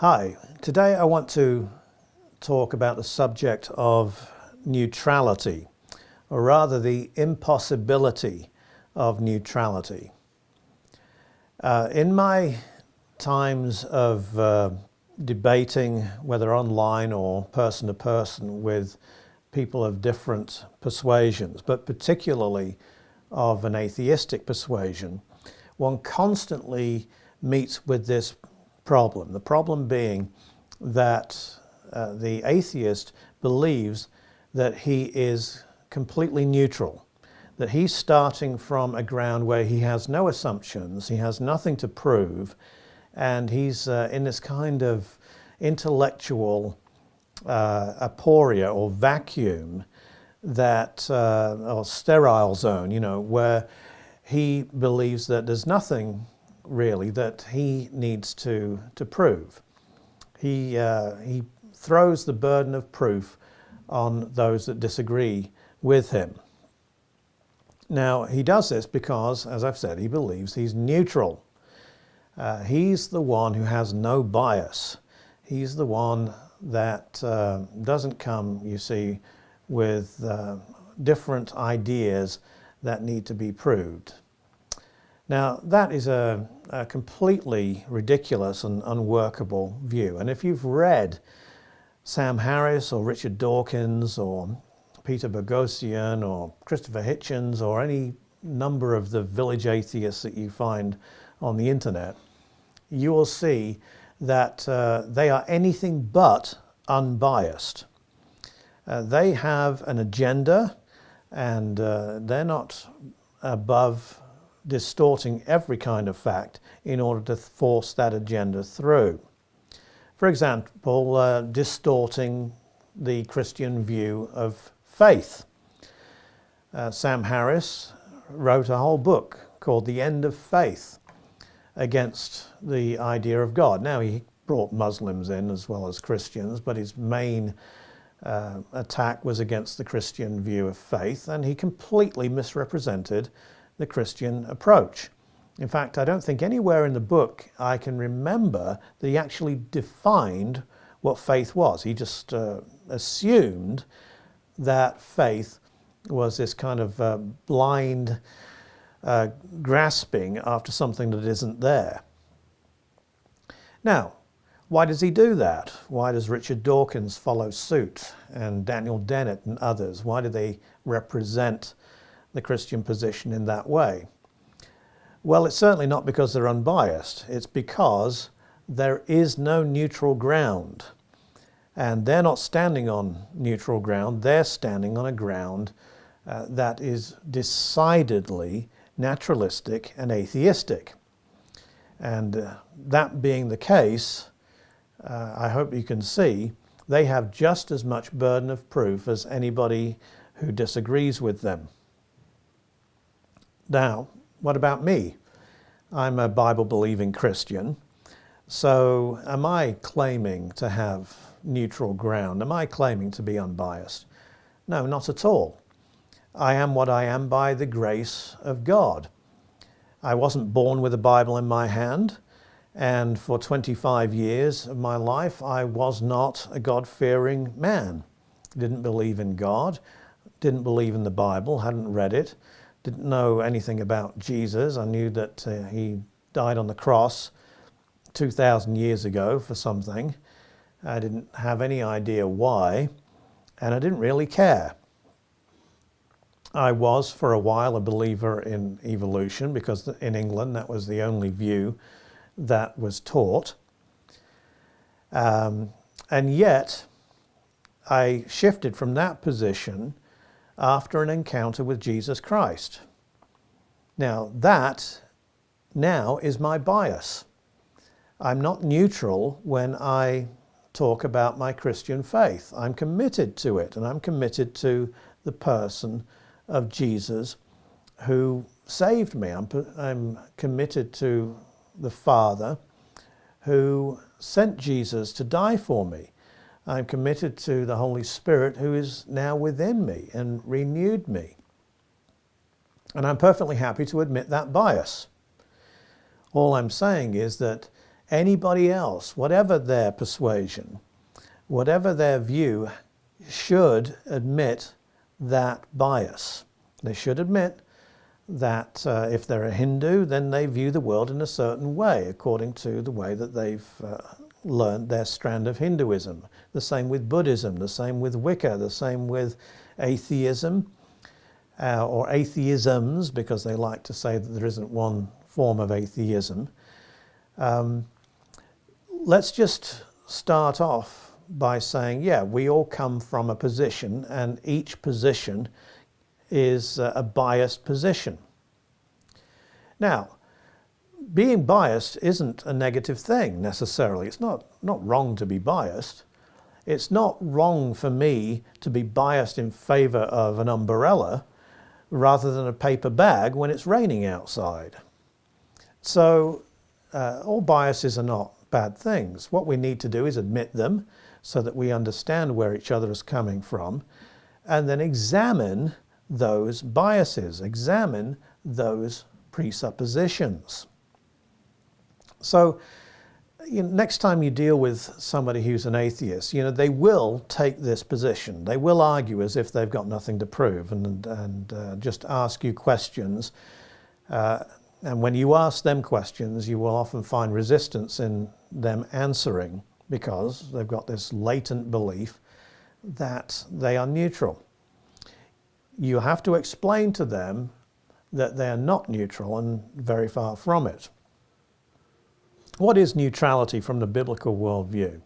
Hi, today I want to talk about the subject of neutrality, or rather the impossibility of neutrality. In my times of debating, whether online or person to person, with people of different persuasions, but particularly of an atheistic persuasion, one constantly meets with this problem. The problem being that the atheist believes that he is completely neutral, that he's starting from a ground where he has no assumptions, he has nothing to prove, and he's in this kind of intellectual aporia or vacuum that, or sterile zone, where he believes that there's nothing really that he needs to prove. He throws the burden of proof on those that disagree with him. Now, he does this because, as I've said, he believes he's neutral. He's the one who has no bias. He's the one that doesn't come, you see, with different ideas that need to be proved. Now, that is a completely ridiculous and unworkable view. And if you've read Sam Harris or Richard Dawkins or Peter Boghossian or Christopher Hitchens or any number of the village atheists that you find on the internet, you will see that they are anything but unbiased. They have an agenda, and they're not above distorting every kind of fact in order to force that agenda through. For example, distorting the Christian view of faith. Sam Harris wrote a whole book called The End of Faith against the idea of God. Now, he brought Muslims in as well as Christians, but his main attack was against the Christian view of faith, and he completely misrepresented the Christian approach. In fact, I don't think anywhere in the book I can remember that he actually defined what faith was. He just assumed that faith was this kind of blind grasping after something that isn't there. Now, why does he do that? Why does Richard Dawkins follow suit, and Daniel Dennett and others? Why do they represent the Christian position in that way? Well, it's certainly not because they're unbiased. It's because there is no neutral ground. And they're not standing on neutral ground. They're standing on a ground that is decidedly naturalistic and atheistic. And that being the case, I hope you can see, they have just as much burden of proof as anybody who disagrees with them. Now, what about me? I'm a Bible-believing Christian. So am I claiming to have neutral ground? Am I claiming to be unbiased? No, not at all. I am what I am by the grace of God. I wasn't born with a Bible in my hand, and for 25 years of my life I was not a God-fearing man. Didn't believe in God, didn't believe in the Bible, hadn't read it. Didn't know anything about Jesus. I knew that he died on the cross 2,000 years ago for something. I didn't have any idea why, and I didn't really care. I was for a while a believer in evolution because in England that was the only view that was taught. And yet I shifted from that position after an encounter with Jesus Christ. Now, that now is my bias. I'm not neutral when I talk about my Christian faith. I'm committed to it, and I'm committed to the person of Jesus who saved me. I'm committed to the Father who sent Jesus to die for me. I'm committed to the Holy Spirit who is now within me and renewed me. And I'm perfectly happy to admit that bias. All I'm saying is that Anybody else, whatever their persuasion, whatever their view, should admit that bias. They should admit that if they're a Hindu, then they view the world in a certain way, according to the way that they've learned their strand of Hinduism. The same with Buddhism, the same with Wicca, the same with atheism, or atheisms, because they like to say that there isn't one form of atheism. Let's just start off by saying, yeah, we all come from a position, and each position is a biased position. Now, being biased isn't a negative thing necessarily. It's not wrong to be biased. It's not wrong for me to be biased in favor of an umbrella rather than a paper bag when it's raining outside. So all biases are not bad things. What we need to do is admit them so that we understand where each other is coming from, and then examine those biases, examine those presuppositions. So next time you deal with somebody who's an atheist, they will take this position. They will argue as if they've got nothing to prove and just ask you questions. And when you ask them questions, you will often find resistance in them answering, because they've got this latent belief that they are neutral. You have to explain to them that they are not neutral and very far from it. What is neutrality from the biblical worldview?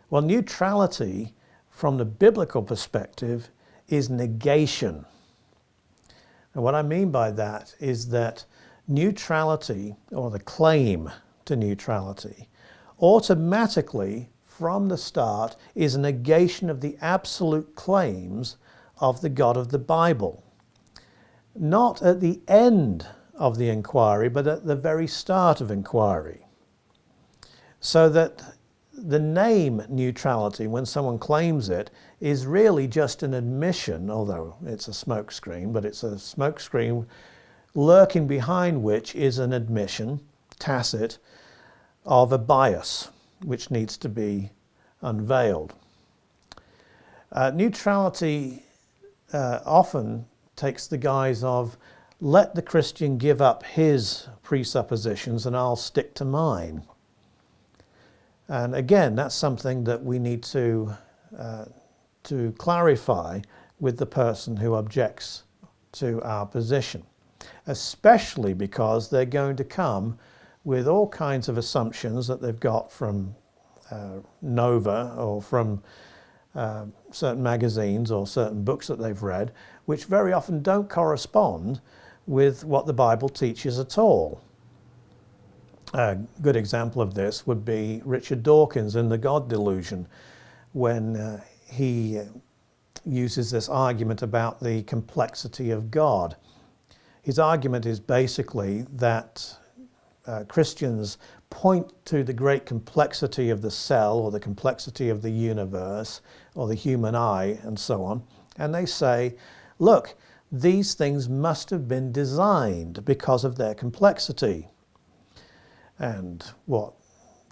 Well, neutrality from the biblical perspective is negation. And what I mean by that is that neutrality, or the claim to neutrality, automatically from the start is a negation of the absolute claims of the God of the Bible. Not at the end of the inquiry, but at the very start of inquiry. So that the name neutrality, when someone claims it, is really just an admission, although it's a smokescreen, but it's a smokescreen lurking behind which is an admission, tacit, of a bias which needs to be unveiled. Neutrality often takes the guise of, let the Christian give up his presuppositions and I'll stick to mine. And again, that's something that we need to clarify with the person who objects to our position, especially because they're going to come with all kinds of assumptions that they've got from Nova or from certain magazines or certain books that they've read, which very often don't correspond with what the Bible teaches at all. A good example of this would be Richard Dawkins in The God Delusion, when he uses this argument about the complexity of God. His argument is basically that Christians point to the great complexity of the cell, or the complexity of the universe, or the human eye, and so on, and they say, look, these things must have been designed because of their complexity. And what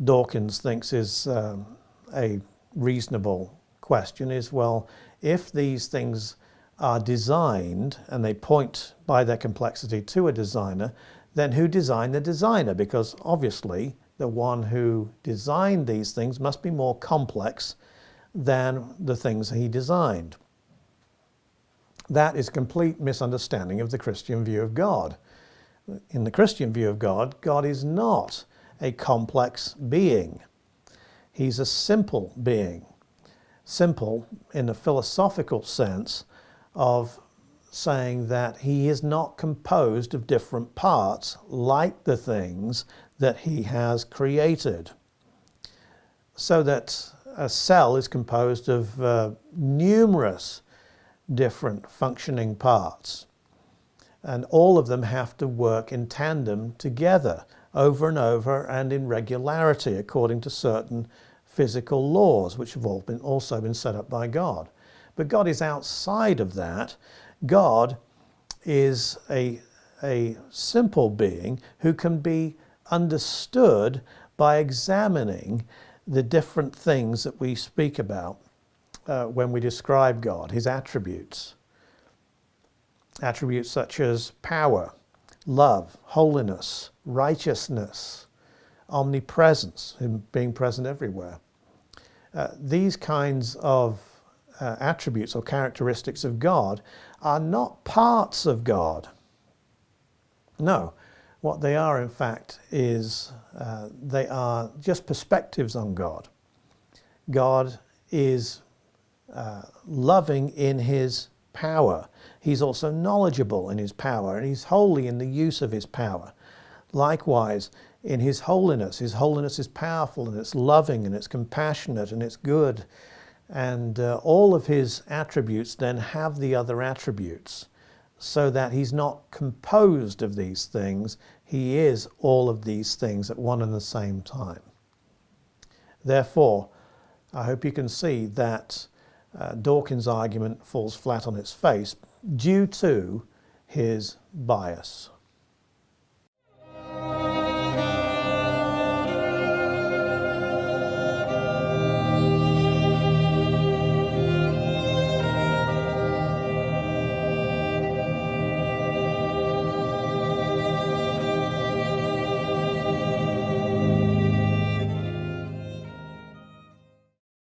Dawkins thinks is a reasonable question is, well, if these things are designed and they point by their complexity to a designer, then who designed the designer? Because obviously the one who designed these things must be more complex than the things he designed. That is a complete misunderstanding of the Christian view of God. In the Christian view of God, God is not a complex being. He's a simple being. Simple in the philosophical sense of saying that he is not composed of different parts like the things that he has created. So that a cell is composed of numerous different functioning parts, and all of them have to work in tandem together over and over and in regularity according to certain physical laws which have also been set up by God. But God is outside of that. God is a simple being who can be understood by examining the different things that we speak about when we describe God, his attributes. Attributes such as power, love, holiness, righteousness, omnipresence, him being present everywhere. These kinds of attributes or characteristics of God are not parts of God. No, what they are in fact is they are just perspectives on God. God is loving in his power. He's also knowledgeable in his power, and he's holy in the use of his power. Likewise, in his holiness is powerful, and it's loving, and it's compassionate, and it's good. And all of his attributes then have the other attributes, so that he's not composed of these things. He is all of these things at one and the same time. Therefore, I hope you can see that Dawkins' argument falls flat on its face due to his bias.